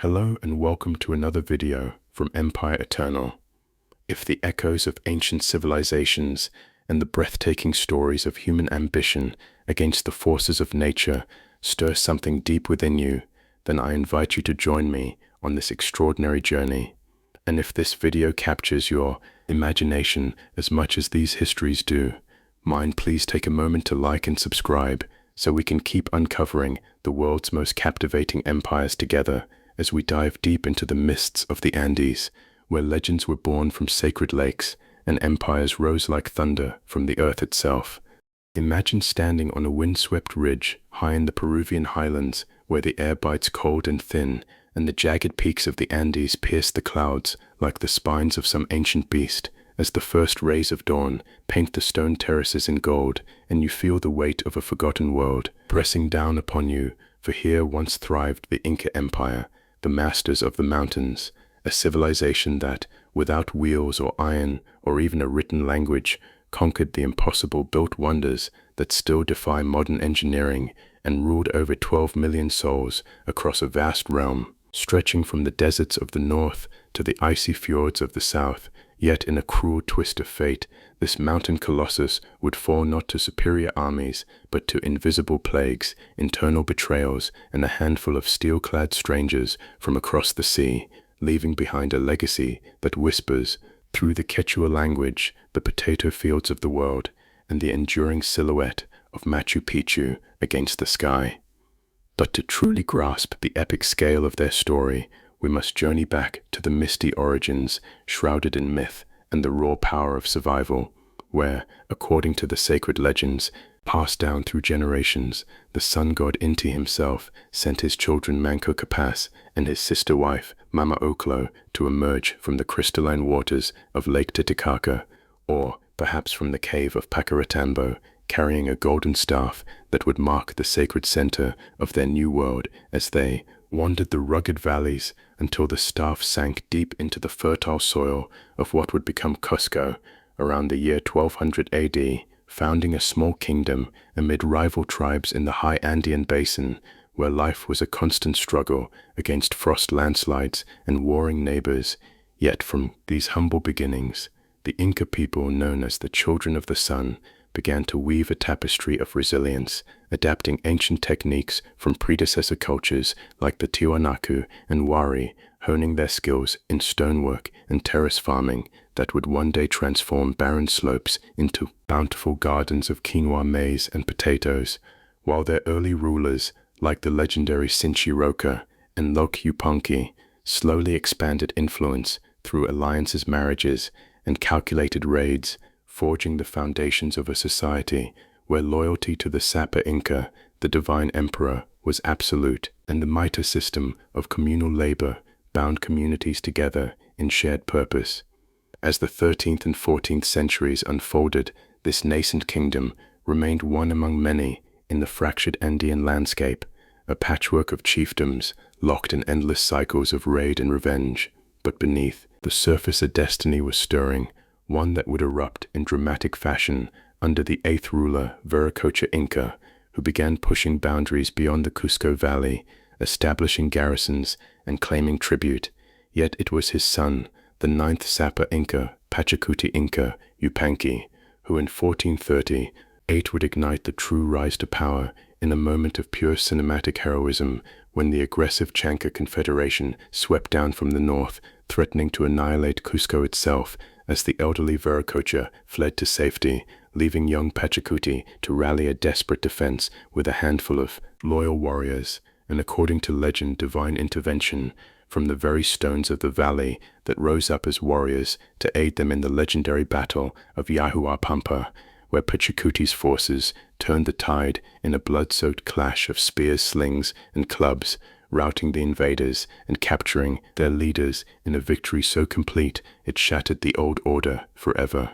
Hello and welcome to another video from Empire Eternal. If the echoes of ancient civilizations and the breathtaking stories of human ambition against the forces of nature stir something deep within you, then I invite you to join me on this extraordinary journey. And if this video captures your imagination as much as these histories do, please take a moment to like and subscribe so we can keep uncovering the world's most captivating empires together as we dive deep into the mists of the Andes, where legends were born from sacred lakes and empires rose like thunder from the earth itself. Imagine standing on a windswept ridge high in the Peruvian highlands, where the air bites cold and thin, and the jagged peaks of the Andes pierce the clouds like the spines of some ancient beast, as the first rays of dawn paint the stone terraces in gold, and you feel the weight of a forgotten world pressing down upon you, for here once thrived the Inca Empire, the masters of the mountains, a civilization that, without wheels or iron or even a written language, conquered the impossible, built wonders that still defy modern engineering, and ruled over 12 million souls across a vast realm, stretching from the deserts of the north to the icy fjords of the south. Yet in a cruel twist of fate, this mountain colossus would fall not to superior armies, but to invisible plagues, internal betrayals, and a handful of steel-clad strangers from across the sea, leaving behind a legacy that whispers, through the Quechua language, the potato fields of the world, and the enduring silhouette of Machu Picchu against the sky. But to truly grasp the epic scale of their story, we must journey back to the misty origins shrouded in myth and the raw power of survival, where, according to the sacred legends passed down through generations, the sun god Inti himself sent his children Manco Capac and his sister wife Mama Oclo to emerge from the crystalline waters of Lake Titicaca, or perhaps from the cave of Pacaratambo, carrying a golden staff that would mark the sacred center of their new world as they wandered the rugged valleys until the staff sank deep into the fertile soil of what would become Cusco around the year 1200 AD, founding a small kingdom amid rival tribes in the high Andean basin, where life was a constant struggle against frost landslides and warring neighbors. Yet from these humble beginnings, the Inca people, known as the Children of the Sun, began to weave a tapestry of resilience, adapting ancient techniques from predecessor cultures like the Tiwanaku and Wari, honing their skills in stonework and terrace farming that would one day transform barren slopes into bountiful gardens of quinoa, maize, and potatoes, while their early rulers, like the legendary Sinchi Roca and Lok Yupanqui, slowly expanded influence through alliances, marriages, and calculated raids, forging the foundations of a society where loyalty to the Sapa Inca, the divine emperor, was absolute, and the Maita system of communal labor bound communities together in shared purpose. As the 13th and 14th centuries unfolded, this nascent kingdom remained one among many in the fractured Andean landscape, a patchwork of chiefdoms locked in endless cycles of raid and revenge. But beneath the surface a destiny was stirring, one that would erupt in dramatic fashion under the 8th ruler, Viracocha Inca, who began pushing boundaries beyond the Cusco Valley, establishing garrisons and claiming tribute. Yet it was his son, the 9th Sapa Inca, Pachacuti Inca Yupanqui, who in 1438 would ignite the true rise to power in a moment of pure cinematic heroism, when the aggressive Chanca Confederation swept down from the north, threatening to annihilate Cusco itself, as the elderly Viracocha fled to safety, leaving young Pachacuti to rally a desperate defense with a handful of loyal warriors, and according to legend, divine intervention from the very stones of the valley that rose up as warriors to aid them in the legendary battle of Yahuapampa, where Pachacuti's forces turned the tide in a blood-soaked clash of spears, slings, and clubs, routing the invaders and capturing their leaders in a victory so complete it shattered the old order forever.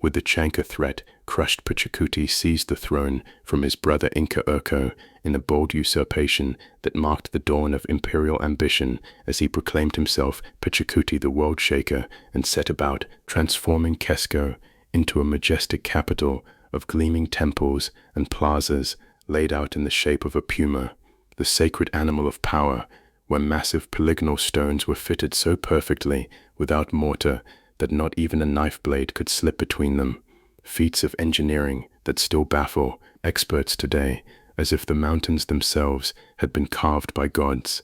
With the Chanca threat crushed, Pachacuti seized the throne from his brother Inca Urco in a bold usurpation that marked the dawn of imperial ambition, as he proclaimed himself Pachacuti the World Shaker and set about transforming Cusco into a majestic capital of gleaming temples and plazas laid out in the shape of a puma, the sacred animal of power, where massive polygonal stones were fitted so perfectly without mortar that not even a knife blade could slip between them. Feats of engineering that still baffle experts today, as if the mountains themselves had been carved by gods.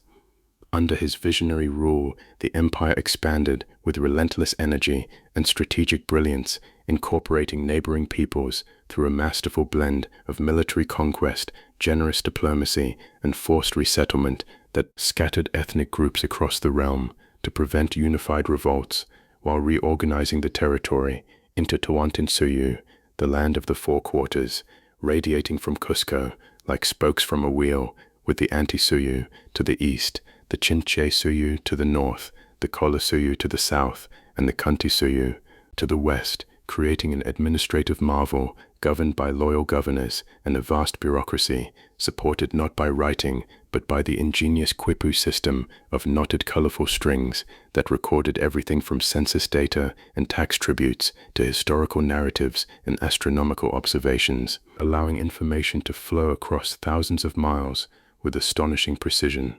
Under his visionary rule, the empire expanded with relentless energy and strategic brilliance, incorporating neighboring peoples through a masterful blend of military conquest, generous diplomacy, and forced resettlement that scattered ethnic groups across the realm to prevent unified revolts, while reorganizing the territory into Tawantinsuyu, the land of the four quarters, radiating from Cusco like spokes from a wheel, with the Antisuyu to the east, the Chinchaysuyu to the north, the Kolasuyu to the south, and the Kuntisuyu to the west, creating an administrative marvel governed by loyal governors and a vast bureaucracy, supported not by writing, but by the ingenious quipu system of knotted colorful strings that recorded everything from census data and tax tributes to historical narratives and astronomical observations, allowing information to flow across thousands of miles with astonishing precision.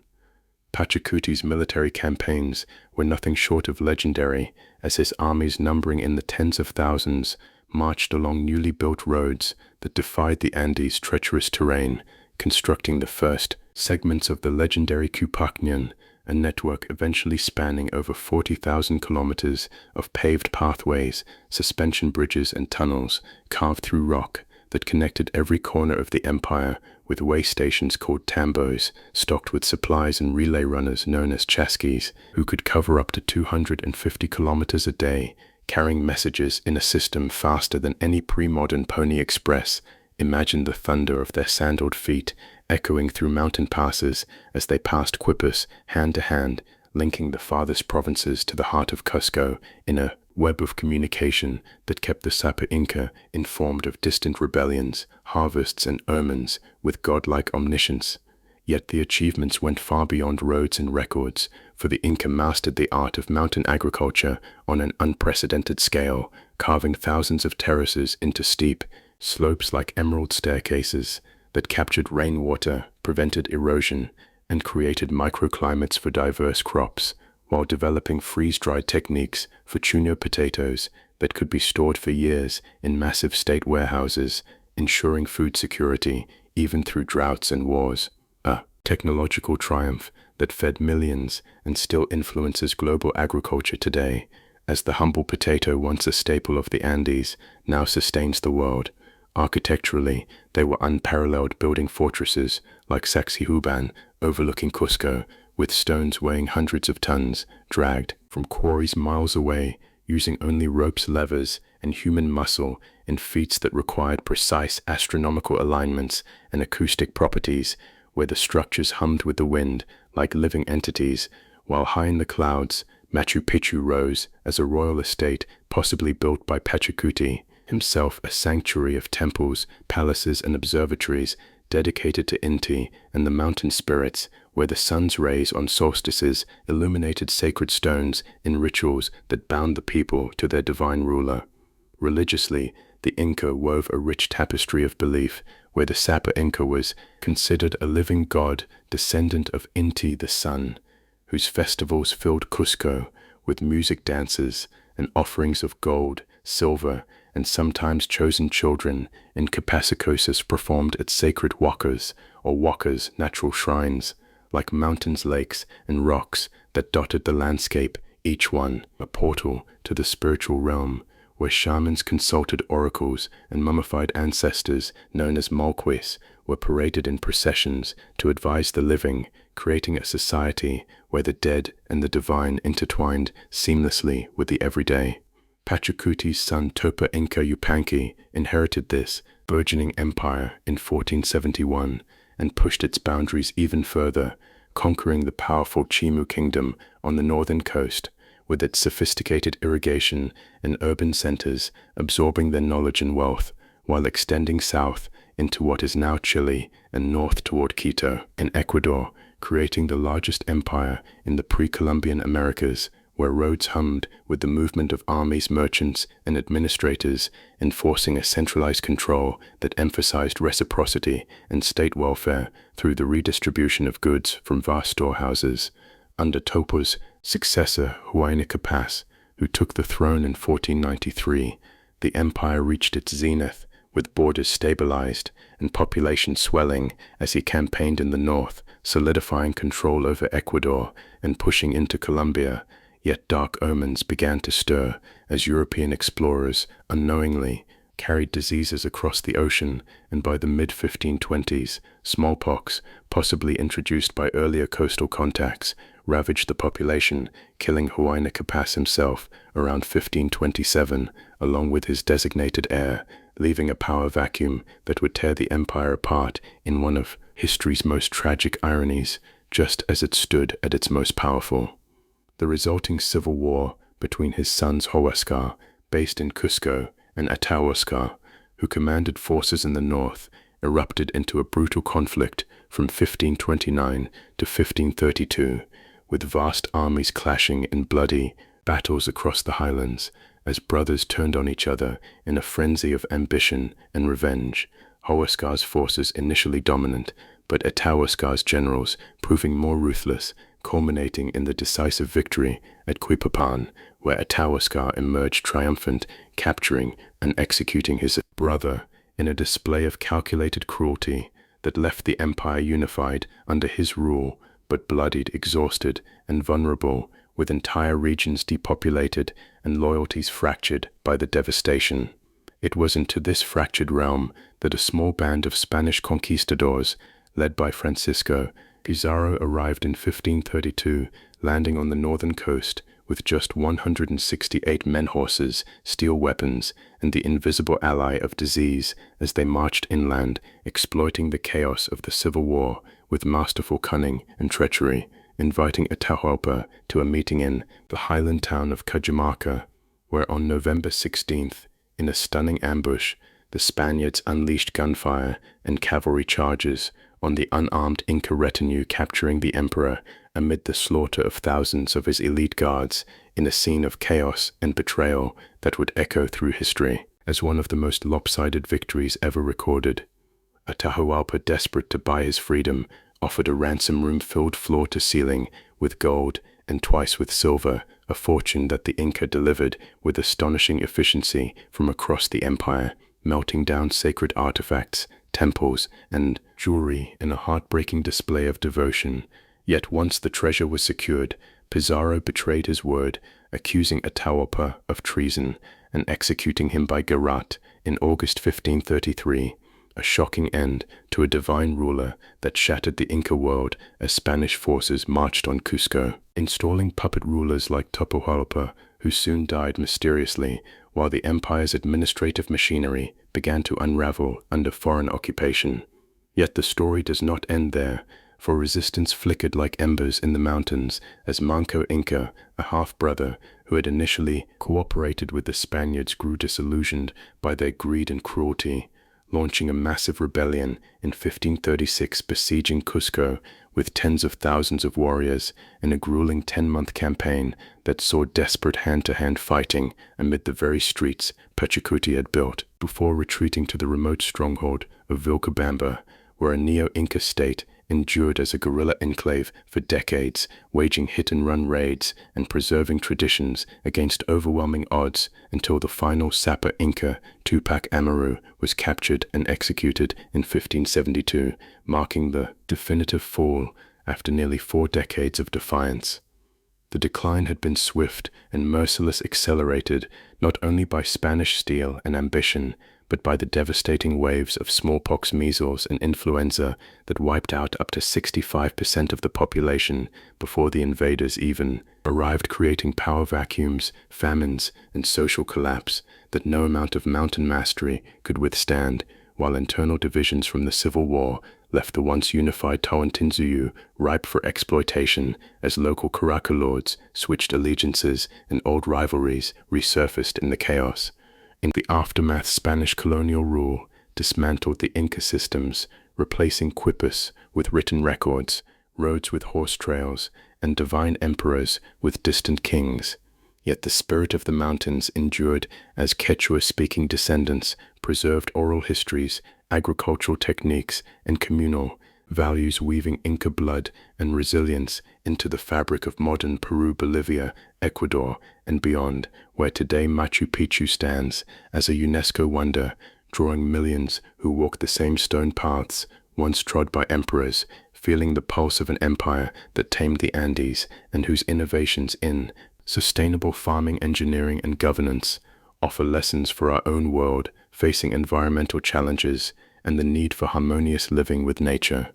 Pachacuti's military campaigns were nothing short of legendary, as his armies, numbering in the tens of thousands, marched along newly built roads that defied the Andes' treacherous terrain, constructing the first segments of the legendary Cupacnian, a network eventually spanning over 40,000 kilometers of paved pathways, suspension bridges, and tunnels carved through rock that connected every corner of the empire, with way stations called tambos, stocked with supplies, and relay runners known as chasquis, who could cover up to 250 kilometers a day, carrying messages in a system faster than any pre-modern pony express. Imagine the thunder of their sandaled feet echoing through mountain passes as they passed quippus hand to hand, linking the farthest provinces to the heart of Cusco in a web of communication that kept the Sapa Inca informed of distant rebellions, harvests, and omens with godlike omniscience. Yet the achievements went far beyond roads and records, for the Inca mastered the art of mountain agriculture on an unprecedented scale, carving thousands of terraces into steep slopes like emerald staircases that captured rainwater, prevented erosion, and created microclimates for diverse crops, while developing freeze-dried techniques for chuño potatoes that could be stored for years in massive state warehouses, ensuring food security even through droughts and wars. A technological triumph that fed millions and still influences global agriculture today, as the humble potato, once a staple of the Andes, now sustains the world. Architecturally, they were unparalleled, building fortresses like Sacsayhuaman overlooking Cusco, with stones weighing hundreds of tons, dragged from quarries miles away, using only ropes, levers, and human muscle in feats that required precise astronomical alignments and acoustic properties, where the structures hummed with the wind like living entities, while high in the clouds, Machu Picchu rose as a royal estate possibly built by Pachacuti, himself a sanctuary of temples, palaces, and observatories dedicated to Inti and the mountain spirits, where the sun's rays on solstices illuminated sacred stones in rituals that bound the people to their divine ruler. Religiously, the Inca wove a rich tapestry of belief, where the Sapa Inca was considered a living god, descendant of Inti the sun, whose festivals filled Cusco with music, dances, and offerings of gold, silver, and sometimes chosen children in Capacicosis performed at sacred wakas, or wakas, natural shrines, like mountains, lakes, and rocks that dotted the landscape, each one a portal to the spiritual realm, where shamans consulted oracles and mummified ancestors known as malquis were paraded in processions to advise the living, creating a society where the dead and the divine intertwined seamlessly with the everyday. Pachacuti's son Topa Inca Yupanqui inherited this burgeoning empire in 1471 and pushed its boundaries even further, conquering the powerful Chimu kingdom on the northern coast, with its sophisticated irrigation and urban centers absorbing their knowledge and wealth, while extending south into what is now Chile and north toward Quito in Ecuador, creating the largest empire in the pre-Columbian Americas, where roads hummed with the movement of armies, merchants, and administrators, enforcing a centralized control that emphasized reciprocity and state welfare through the redistribution of goods from vast storehouses. Under Topo's successor, Huayna Capac, who took the throne in 1493, the empire reached its zenith, with borders stabilized and population swelling as he campaigned in the north, solidifying control over Ecuador and pushing into Colombia. Yet dark omens began to stir as European explorers unknowingly carried diseases across the ocean, and by the mid-1520s, smallpox, possibly introduced by earlier coastal contacts, ravaged the population, killing Huayna Capac himself around 1527, along with his designated heir, leaving a power vacuum that would tear the empire apart in one of history's most tragic ironies, just as it stood at its most powerful. The resulting civil war between his sons Huáscar, based in Cusco, and Atahualpa, who commanded forces in the north, erupted into a brutal conflict from 1529 to 1532, with vast armies clashing in bloody battles across the highlands, as brothers turned on each other in a frenzy of ambition and revenge. Huáscar's forces initially dominant, but Atahualpa's generals proving more ruthless, culminating in the decisive victory at Quipapan, where Atahualpa emerged triumphant, capturing and executing his brother in a display of calculated cruelty that left the empire unified under his rule, but bloodied, exhausted, and vulnerable, with entire regions depopulated and loyalties fractured by the devastation. It was into this fractured realm that a small band of Spanish conquistadors, led by Francisco Pizarro, arrived in 1532, landing on the northern coast with just 168 men-horses, steel weapons, and the invisible ally of disease as they marched inland, exploiting the chaos of the civil war with masterful cunning and treachery, inviting Atahualpa to a meeting in the highland town of Cajamarca, where on November 16th, in a stunning ambush, the Spaniards unleashed gunfire and cavalry charges on the unarmed Inca retinue, capturing the emperor amid the slaughter of thousands of his elite guards in a scene of chaos and betrayal that would echo through history as one of the most lopsided victories ever recorded. Atahualpa, desperate to buy his freedom, offered a ransom room filled floor to ceiling with gold and twice with silver, a fortune that the Inca delivered with astonishing efficiency from across the empire, melting down sacred artifacts, temples, and jewelry in a heartbreaking display of devotion. Yet once the treasure was secured, Pizarro betrayed his word, accusing Atahualpa of treason and executing him by garrote in August 1533, a shocking end to a divine ruler that shattered the Inca world as Spanish forces marched on Cusco, installing puppet rulers like Atahualpa, who soon died mysteriously, while the empire's administrative machinery began to unravel under foreign occupation. Yet the story does not end there, for resistance flickered like embers in the mountains as Manco Inca, a half-brother who had initially cooperated with the Spaniards, grew disillusioned by their greed and cruelty, launching a massive rebellion in 1536, besieging Cusco with tens of thousands of warriors in a grueling 10-month campaign that saw desperate hand-to-hand fighting amid the very streets Pachacuti had built, before retreating to the remote stronghold of Vilcabamba, where a neo-Inca state endured as a guerrilla enclave for decades, waging hit-and-run raids and preserving traditions against overwhelming odds until the final Sapa Inca, Tupac Amaru, was captured and executed in 1572, marking the definitive fall after nearly 4 decades of defiance. The decline had been swift and merciless, accelerated not only by Spanish steel and ambition, but by the devastating waves of smallpox, measles, and influenza that wiped out up to 65% of the population before the invaders even arrived, creating power vacuums, famines, and social collapse that no amount of mountain mastery could withstand, while internal divisions from the Civil War left the once unified Tawantinsuyu ripe for exploitation as local Caraca lords switched allegiances and old rivalries resurfaced in the chaos. In the aftermath, Spanish colonial rule dismantled the Inca systems, replacing quippus with written records, roads with horse trails, and divine emperors with distant kings. Yet the spirit of the mountains endured as Quechua-speaking descendants preserved oral histories, agricultural techniques, and communal values, weaving Inca blood and resilience into the fabric of modern Peru, Bolivia, Ecuador, and beyond, where today Machu Picchu stands as a UNESCO wonder, drawing millions who walk the same stone paths once trod by emperors, feeling the pulse of an empire that tamed the Andes and whose innovations in sustainable farming, engineering, and governance offer lessons for our own world facing environmental challenges and the need for harmonious living with nature.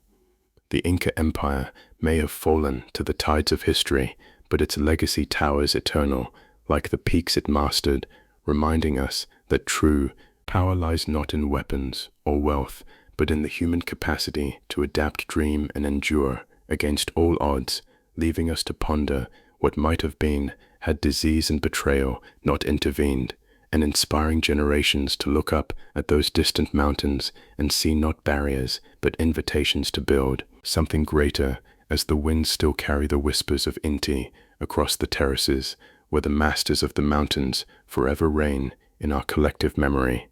The Inca Empire may have fallen to the tides of history, but its legacy towers eternal, like the peaks it mastered, reminding us that true power lies not in weapons or wealth, but in the human capacity to adapt, dream, and endure against all odds, leaving us to ponder what might have been had disease and betrayal not intervened, and inspiring generations to look up at those distant mountains and see not barriers, but invitations to build something greater, as the winds still carry the whispers of Inti across the terraces, where the masters of the mountains forever reign in our collective memory.